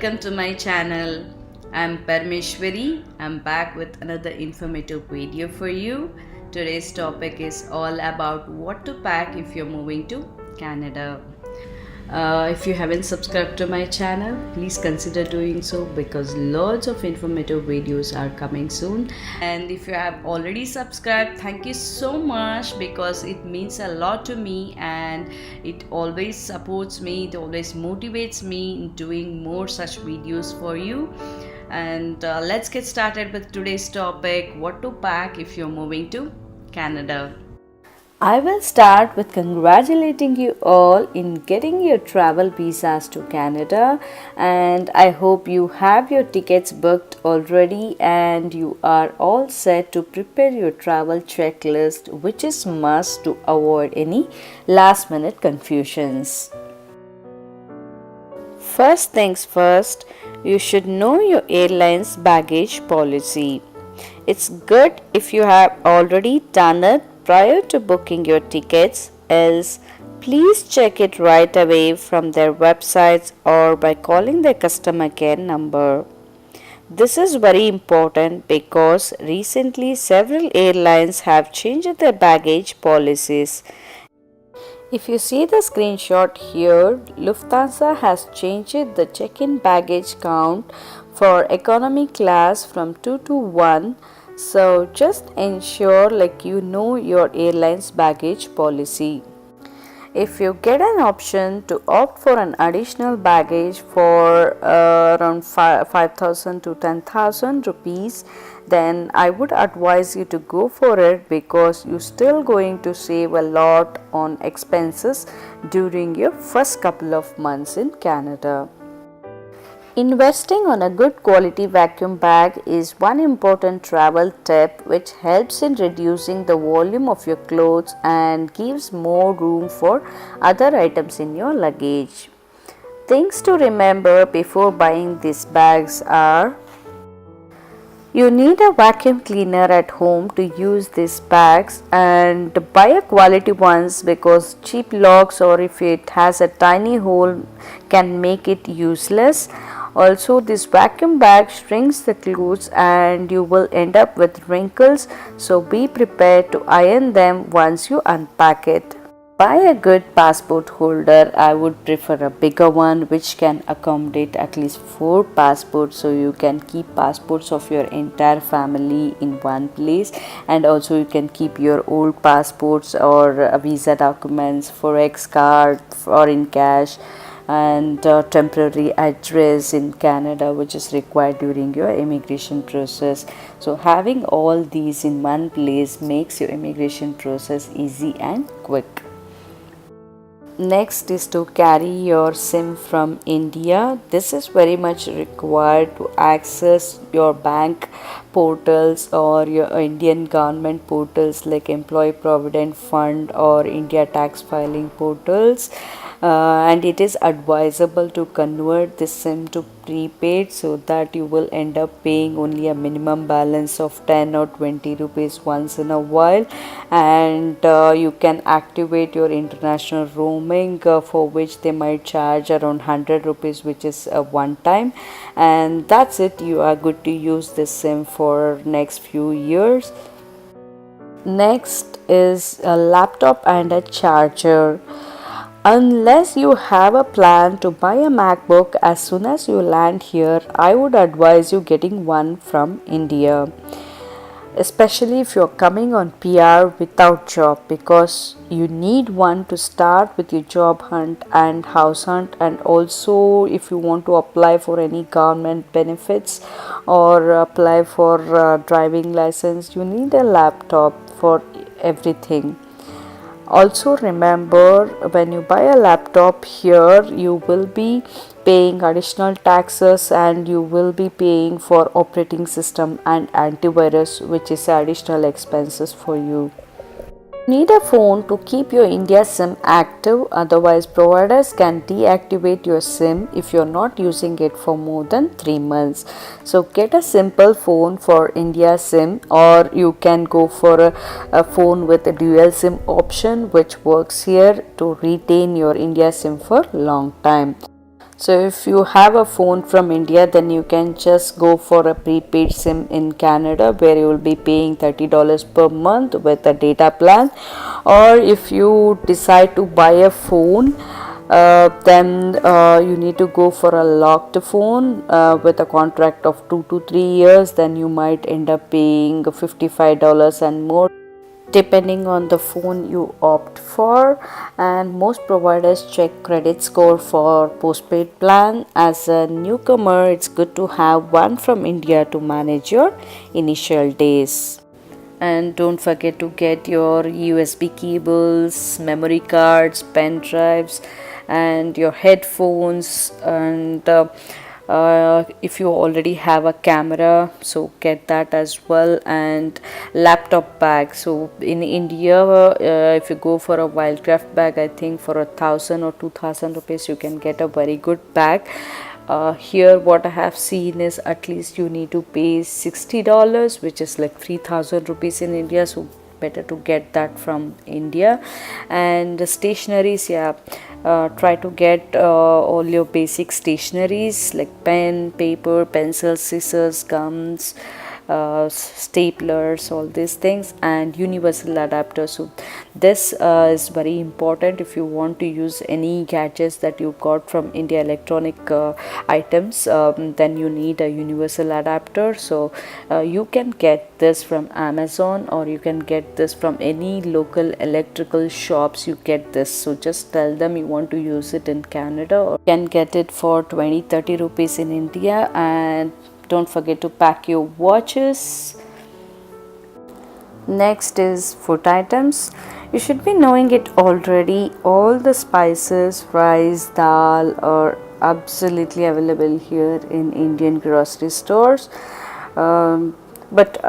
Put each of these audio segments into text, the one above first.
welcome to my channel. I'm Parmeshwari. I'm back with another informative video for you. Today's topic is all about what to pack if you're moving to Canada. If you haven't subscribed to my channel, please consider doing so because lots of informative videos are coming soon. And if you have already subscribed, thank you so much because it means a lot to me and it always supports me, it always motivates me in doing more such videos for you. And let's get started with today's topic, what to pack if you're moving to Canada. I will start with congratulating you all in getting your travel visas to Canada, and I hope you have your tickets booked already and you are all set to prepare your travel checklist, which is must to avoid any last minute confusions. First things first, you should know your airline's baggage policy. It's good if you have already done it prior to booking your tickets, else please check it right away from their websites or by calling their customer care number. This is very important because recently several airlines have changed their baggage policies. If you see the screenshot here, Lufthansa has changed the check-in baggage count for economy class from 2 to 1. So just ensure you know your airline's baggage policy. If you get an option to opt for an additional baggage for around 5,000 to 10,000 rupees, then I would advise you to go for it because you're still going to save a lot on expenses during your first couple of months in Canada. Investing on a good quality vacuum bag is one important travel tip which helps in reducing the volume of your clothes and gives more room for other items in your luggage. Things to remember before buying these bags are: you need a vacuum cleaner at home to use these bags, and buy a quality ones because cheap locks or if it has a tiny hole can make it useless. Also, this vacuum bag shrinks the clothes and you will end up with wrinkles, so be prepared to iron them once you unpack it. Buy a good passport holder. I would prefer a bigger one which can accommodate at least 4 passports, so you can keep passports of your entire family in one place, and also you can keep your old passports or visa documents, forex card or in cash, and temporary address in Canada which is required during your immigration process. So having all these in one place makes your immigration process easy and quick. Next is to carry your SIM from India. This is very much required to access your bank portals or your Indian government portals like Employee Provident Fund or India tax filing portals. And it is advisable to convert this SIM to prepaid so that you will end up paying only a minimum balance of 10 or 20 rupees once in a while, and you can activate your international roaming for which they might charge around 100 rupees, which is a one time, and that's it. You are good to use this SIM for next few years. Next is a laptop and a charger. Unless you have a plan to buy a MacBook as soon as you land here, I would advise you getting one from India, especially if you're coming on PR without job, because you need one to start with your job hunt and house hunt, and also if you want to apply for any government benefits or apply for driving license, you need a laptop for everything. Also remember, when you buy a laptop here, you will be paying additional taxes and you will be paying for operating system and antivirus, which is additional expenses for you. Need a phone to keep your India SIM active, otherwise providers can deactivate your SIM if you're not using it for more than 3 months. So get a simple phone for India SIM, or you can go for a phone with a dual SIM option which works here to retain your India SIM for long time. So if you have a phone from India, then you can just go for a prepaid SIM in Canada, where you will be paying $30 per month with a data plan. Or if you decide to buy a phone, then you need to go for a locked phone with a contract of 2 to 3 years. Then you might end up paying $55 and more, depending on the phone you opt for. And most providers check credit score for postpaid plan. As a newcomer, it's good to have one from India to manage your initial days. And don't forget to get your USB cables, memory cards, pen drives, and your headphones. And if you already have a camera, so get that as well. And laptop bag. So in India, if you go for a wildcraft bag, I think for 1,000 or 2,000 rupees you can get a very good bag. Here what I have seen is at least you need to pay $60, which is like 3,000 rupees in India. So better to get that from India. And the stationaries, yeah, try to get all your basic stationaries like pen, paper, pencils, scissors, gums, staplers, all these things, and universal adapter. So this is very important if you want to use any gadgets that you got from India, electronic items, then you need a universal adapter. So you can get this from Amazon, or you can get this from any local electrical shops. You get this, so just tell them you want to use it in Canada, or you can get it for 20-30 rupees in India. And don't forget to pack your watches. Next is food items. You should be knowing it already. All the spices, rice, dal are absolutely available here in Indian grocery stores. But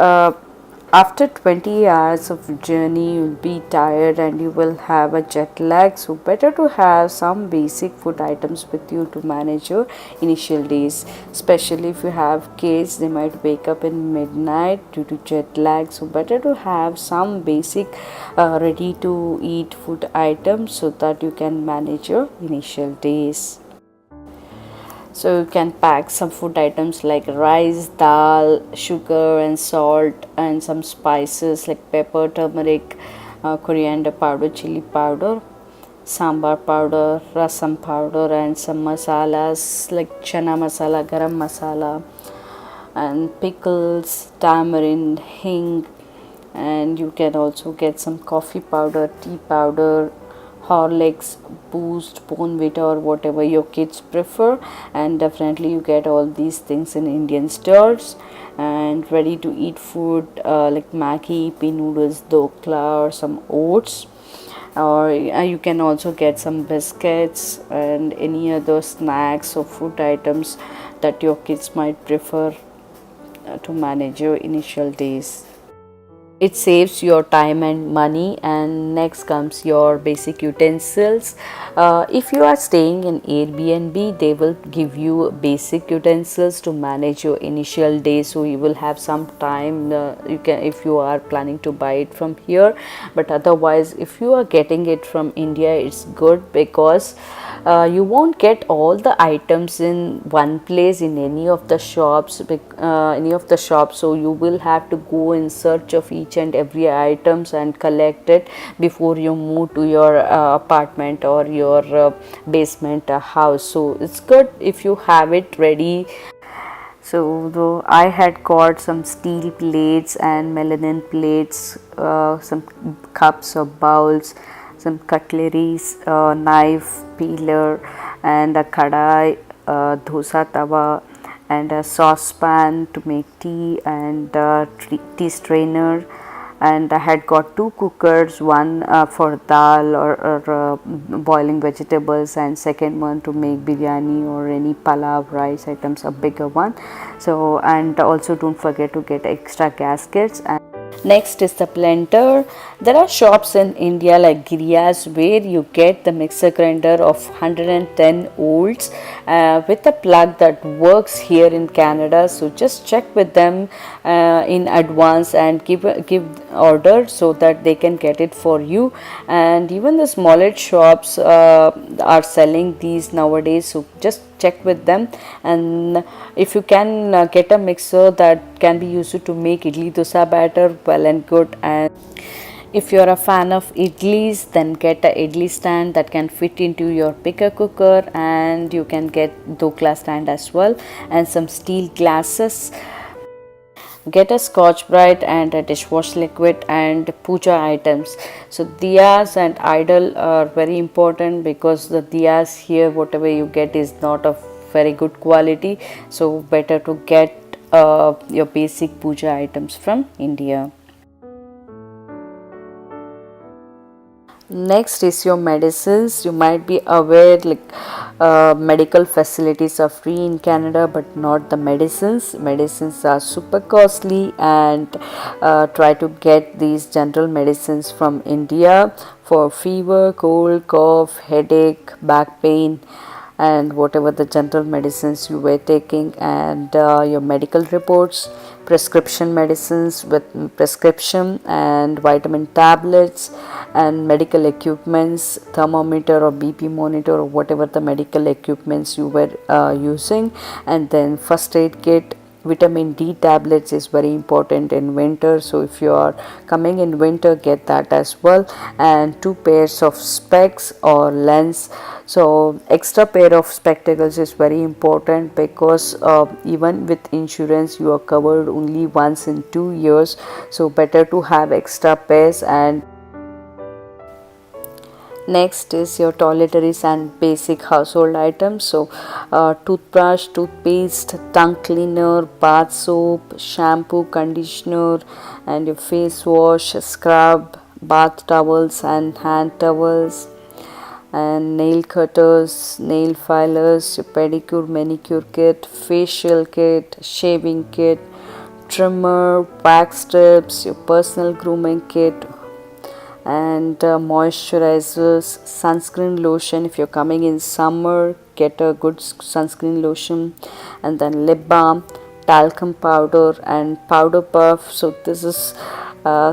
after 20 hours of journey, you'll be tired and you will have a jet lag. So better to have some basic food items with you to manage your initial days. Especially if you have kids, they might wake up in midnight due to jet lag. So better to have some basic ready to eat food items so that you can manage your initial days. So you can pack some food items like rice, dal, sugar and salt, and some spices like pepper, turmeric, coriander powder, chili powder, sambar powder, rasam powder, and some masalas like chana masala, garam masala, and pickles, tamarind, hing. And you can also get some coffee powder, tea powder, Horlicks, Boost, Bonvita, or whatever your kids prefer. And definitely you get all these things in Indian stores. And ready to eat food like Maggi, Yippee noodles, dokla, or some oats. Or you can also get some biscuits and any other snacks or food items that your kids might prefer to manage your initial days. It saves your time and money. And next comes your basic utensils. If you are staying in Airbnb, they will give you basic utensils to manage your initial day, so you will have some time. You can, if you are planning to buy it from here. But otherwise, if you are getting it from India, it's good because you won't get all the items in one place in any of the shops, so you will have to go in search of each and every items and collect it before you move to your apartment or your basement house. So it's good if you have it ready. So though I had got some steel plates and melanin plates, some cups or bowls, some cutleries, knife, peeler, and a kadai, dosa tawa, and a saucepan to make tea, and a tea strainer. And I had got 2 cookers, one for dal or boiling vegetables, and second one to make biryani or any palav rice items, a bigger one. So, and also don't forget to get extra gaskets. And next is the blender. There are shops in India like Giriya's where you get the mixer grinder of 110 volts with a plug that works here in Canada. So just check with them in advance and give order so that they can get it for you. And even the smaller shops are selling these nowadays. So just check with them. And if you can get a mixer that can be used to make idli dosa batter, well and good. And if you're a fan of idlis, then get a idli stand that can fit into your picker cooker, and you can get dokla stand as well, and some steel glasses. Get a scotch brite and a dishwash liquid and puja items. So diyas and idol are very important, because the diyas here, whatever you get is not of very good quality, so better to get your basic puja items from India. Next is your medicines. You might be aware, like, medical facilities are free in Canada, but not the medicines. Medicines are super costly, and try to get these general medicines from India for fever, cold, cough, headache, back pain, and whatever the general medicines you were taking, and your medical reports, prescription medicines with prescription, and vitamin tablets, and medical equipments, thermometer or BP monitor, or whatever the medical equipments you were using, and then first aid kit. Vitamin D tablets is very important in winter, so if you are coming in winter, get that as well. And 2 pairs of specs or lens. So extra pair of spectacles is very important, because even with insurance you are covered only once in 2 years, so better to have extra pairs. And next is your toiletries and basic household items. So toothbrush, toothpaste, tongue cleaner, bath soap, shampoo, conditioner, and your face wash, scrub, bath towels and hand towels, and nail cutters, nail filers, your pedicure, manicure kit, facial kit, shaving kit, trimmer, wax strips, your personal grooming kit, and moisturizers, sunscreen lotion. If you're coming in summer, get a good sunscreen lotion, and then lip balm, talcum powder, and powder puff. So this is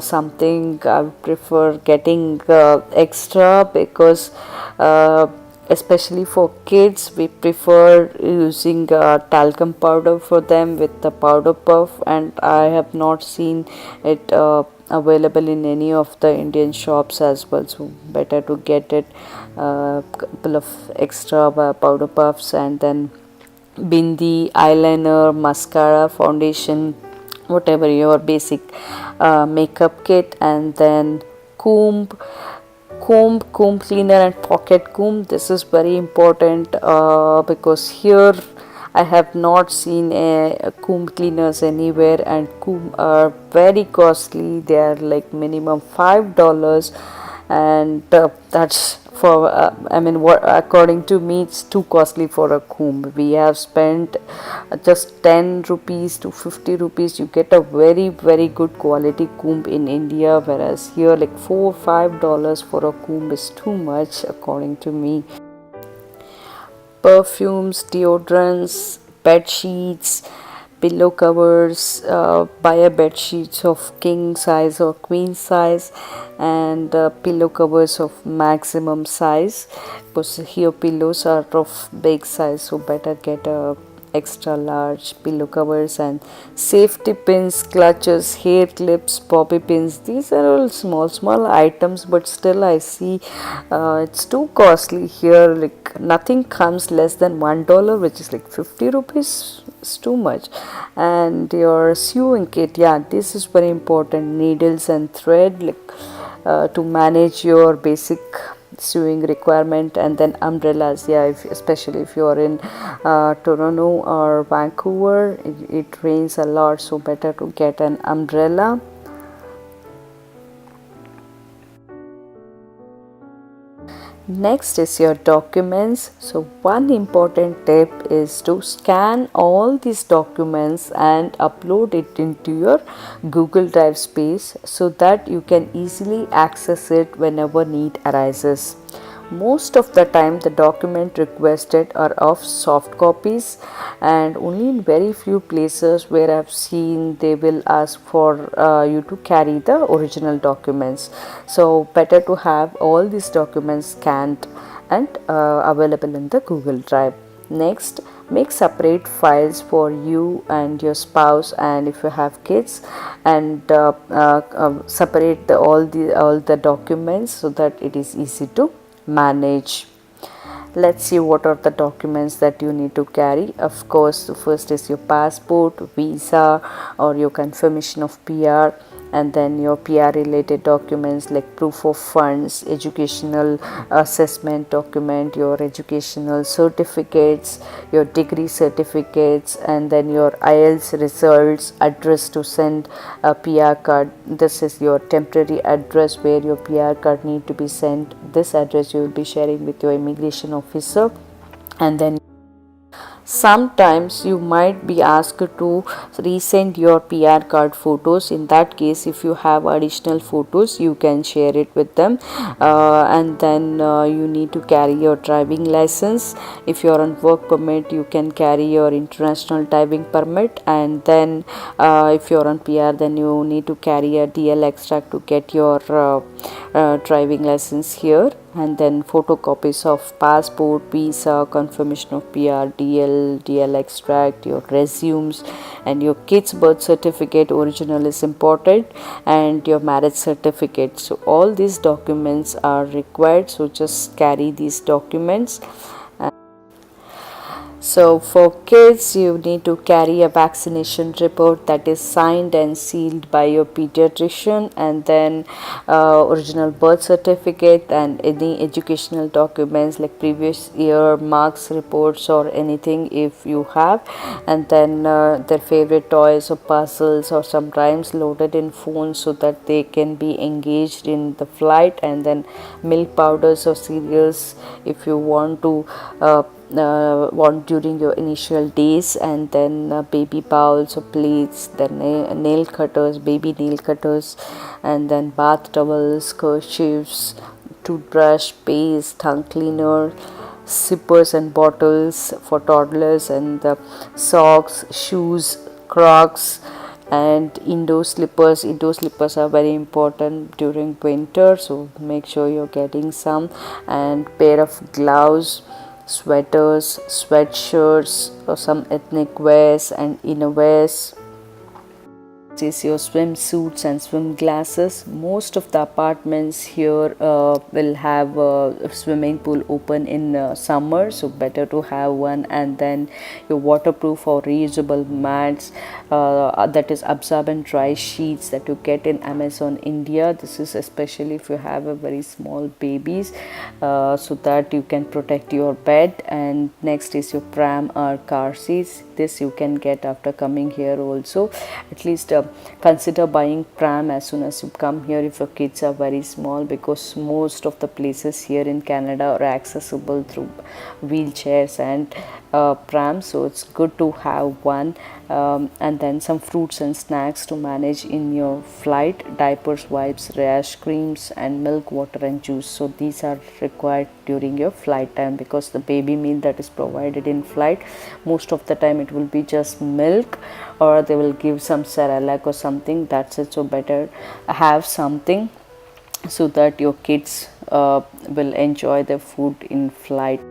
something I would prefer getting extra, because especially for kids we prefer using talcum powder for them with the powder puff, and I have not seen it available in any of the Indian shops as well, so better to get it couple of extra powder puffs, and then bindi, eyeliner, mascara, foundation, whatever your basic makeup kit, and then comb, comb cleaner and pocket comb. This is very important because here I have not seen a comb cleaners anywhere, and comb are very costly. They are like minimum $5, and that's for I mean, what according to me, it's too costly for a comb. We have spent just 10 rupees to 50 rupees. You get a very good quality comb in India, whereas here like $4-5 for a comb is too much according to me. Perfumes, deodorants, bed sheets, pillow covers. Buy a bed sheets of king size or queen size, and pillow covers of maximum size, because here pillows are of big size, so better get a extra large pillow covers. And safety pins, clutches, hair clips, bobby pins. These are all small items, but still I see it's too costly here. Like nothing comes less than $1, which is like 50 rupees. It's too much. And your sewing kit, yeah, this is very important. Needles and thread, like to manage your basic sewing requirement. And then umbrellas, yeah, especially if you are in Toronto or Vancouver, it rains a lot, so better to get an umbrella. Next is your documents. So one important tip is to scan all these documents and upload it into your Google Drive space, so that you can easily access it whenever need arises. Most of the time the document requested are of soft copies, and only in very few places where I've seen they will ask for you to carry the original documents. So better to have all these documents scanned and available in the Google Drive. Next, make separate files for you and your spouse, and if you have kids, and separate all the documents so that it is easy to manage. Let's see what are the documents that you need to carry. Of course, the first is your passport, visa, or your confirmation of PR, and then your PR related documents like proof of funds, educational assessment document, your educational certificates, your degree certificates, and then your IELTS results, address to send a PR card. This is your temporary address where your PR card need to be sent. This address you will be sharing with your immigration officer. And then sometimes you might be asked to resend your PR card photos. In that case, if you have additional photos, you can share it with them. And then you need to carry your driving license. If you are on work permit, you can carry your international driving permit. And then if you are on PR, then you need to carry a DL extract to get your driving license here. And then photocopies of passport, visa, confirmation of PR, DL extract, your resumes, and your kid's birth certificate original is important, and your marriage certificate. So all these documents are required, so just carry these documents. So for kids, you need to carry a vaccination report that is signed and sealed by your pediatrician, and then original birth certificate and any educational documents like previous year marks reports or anything if you have, and then their favorite toys or puzzles or some rhymes loaded in phones so that they can be engaged in the flight, and then milk powders or cereals if you want to want during your initial days, and then baby bowls or plates, then nail cutters, baby nail cutters, and then bath towels, kerchiefs, toothbrush, paste, tongue cleaner, sippers and bottles for toddlers, and socks, shoes, Crocs, and indoor slippers. Indoor slippers are very important during winter, so make sure you're getting some, and pair of gloves, sweaters, sweatshirts, or some ethnic wears and innerwears. Is your swimsuits and swim glasses. Most of the apartments here will have a swimming pool open in summer, so better to have one. And then your waterproof or reusable mats, that is absorbent dry sheets that you get in Amazon India. This is especially if you have a very small babies, so that you can protect your bed. And next is your pram or car seats. This you can get after coming here also. At least consider buying pram as soon as you come here if your kids are very small, because most of the places here in Canada are accessible through wheelchairs and prams, so it's good to have one. And then some fruits and snacks to manage in your flight, diapers, wipes, rash creams, and milk, water, and juice. So these are required during your flight time, because the baby meal that is provided in flight, most of the time it will be just milk, or they will give some Cerelac or something. That's it. So better have something so that your kids will enjoy the food in flight.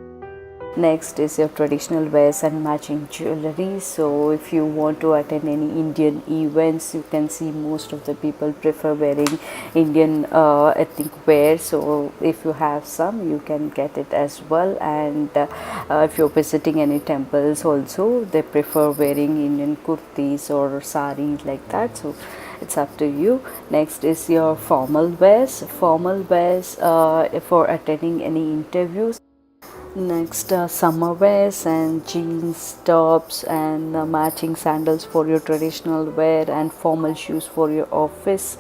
Next is your traditional wears and matching jewelry. So if you want to attend any Indian events, you can see most of the people prefer wearing Indian ethnic wear. So if you have some, you can get it as well. And if you're visiting any temples also, they prefer wearing Indian kurtis or saris like that. So it's up to you. Next is your formal wears. Formal wears for attending any interviews. Next, summer wears and jeans, tops, and matching sandals for your traditional wear, and formal shoes for your office,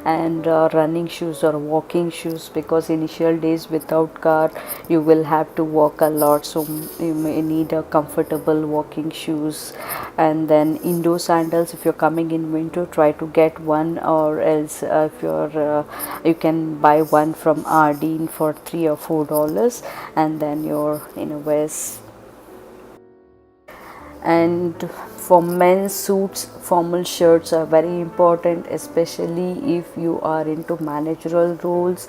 and running shoes or walking shoes, because initial days without car you will have to walk a lot, so you may need a comfortable walking shoes. And then indoor sandals, if you're coming in winter, try to get one, or else if you're you can buy one from Ardeen for $3 or $4, and then your innerwears. And for men's suits, formal shirts are very important, especially if you are into managerial roles.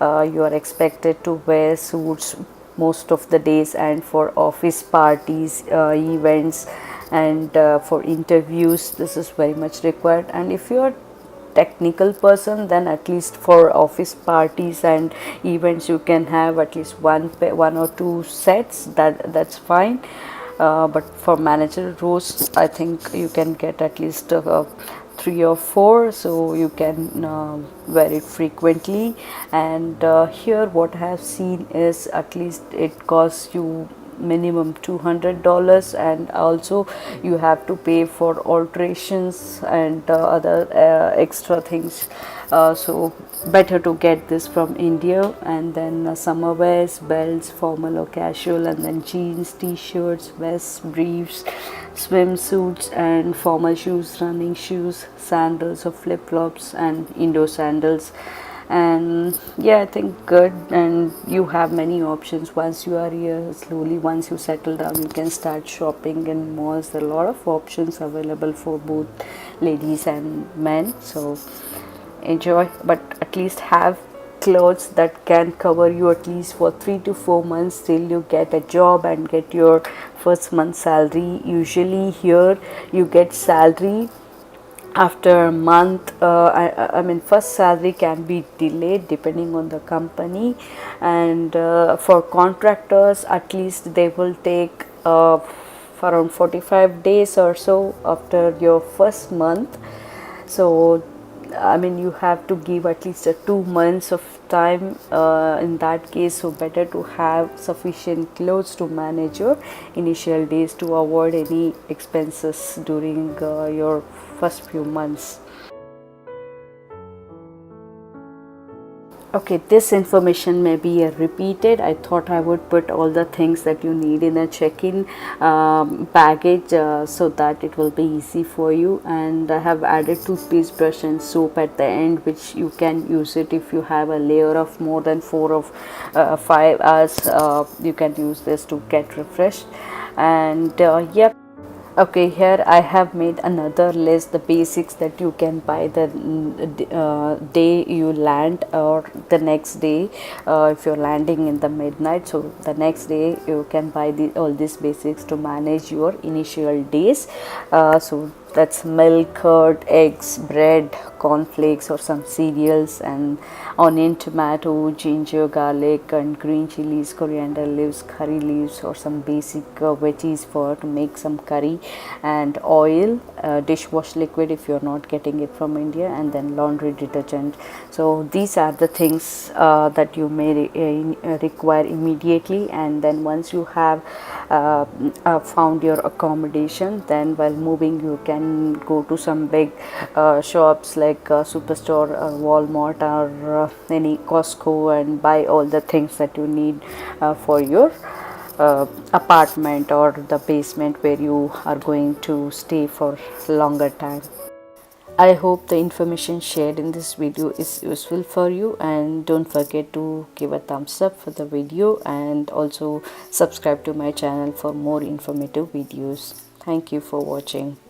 You are expected to wear suits most of the days, and for office parties, events, and for interviews this is very much required. And if you are technical person, then at least for office parties and events you can have at least one or two sets, that's fine. But for manager roles I think you can get at least 3 or 4, so you can wear it frequently. And here what I have seen is at least it costs you minimum $200, and also you have to pay for alterations and other extra things. So better to get this from India. And then summer wears, belts, formal or casual, and then jeans, t-shirts, vests, briefs, swimsuits, and formal shoes, running shoes, sandals or flip-flops, and indoor sandals. And yeah, I think good. And you have many options once you are here. Slowly once you settle down you can start shopping in malls. There are a lot of options available for both ladies and men, so enjoy. But at least have clothes that can cover you at least for 3 to 4 months till you get a job and get your first month salary. Usually here you get salary after a month. I mean first salary can be delayed depending on the company. And for contractors at least they will take for around 45 days or so after your first month. So I mean you have to give at least 2 months of time in that case. So better to have sufficient clothes to manage your initial days to avoid any expenses during your first few months. Okay, this information may be repeated. I thought I would put all the things that you need in a check-in baggage so that it will be easy for you. And I have added toothpaste, brush and soap at the end, which you can use it if you have a layer of more than 4 or 5 hours. You can use this to get refreshed. And yep. Okay, here I have made another list, the basics that you can buy the day you land, or the next day if you're landing in the midnight. So the next day you can buy all these basics to manage your initial days. So that's milk, curd, eggs, bread, cornflakes or some cereals, and onion, tomato, ginger, garlic and green chilies, coriander leaves, curry leaves or some basic veggies for to make some curry, and oil, dishwash liquid if you're not getting it from India, and then laundry detergent. So these are the things that you may require immediately. And then once you have found your accommodation, then while moving you can go to some big shops like Superstore or Walmart or any Costco and buy all the things that you need for your apartment or the basement where you are going to stay for longer time. I hope the information shared in this video is useful for you, and don't forget to give a thumbs up for the video and also subscribe to my channel for more informative videos. Thank you for watching.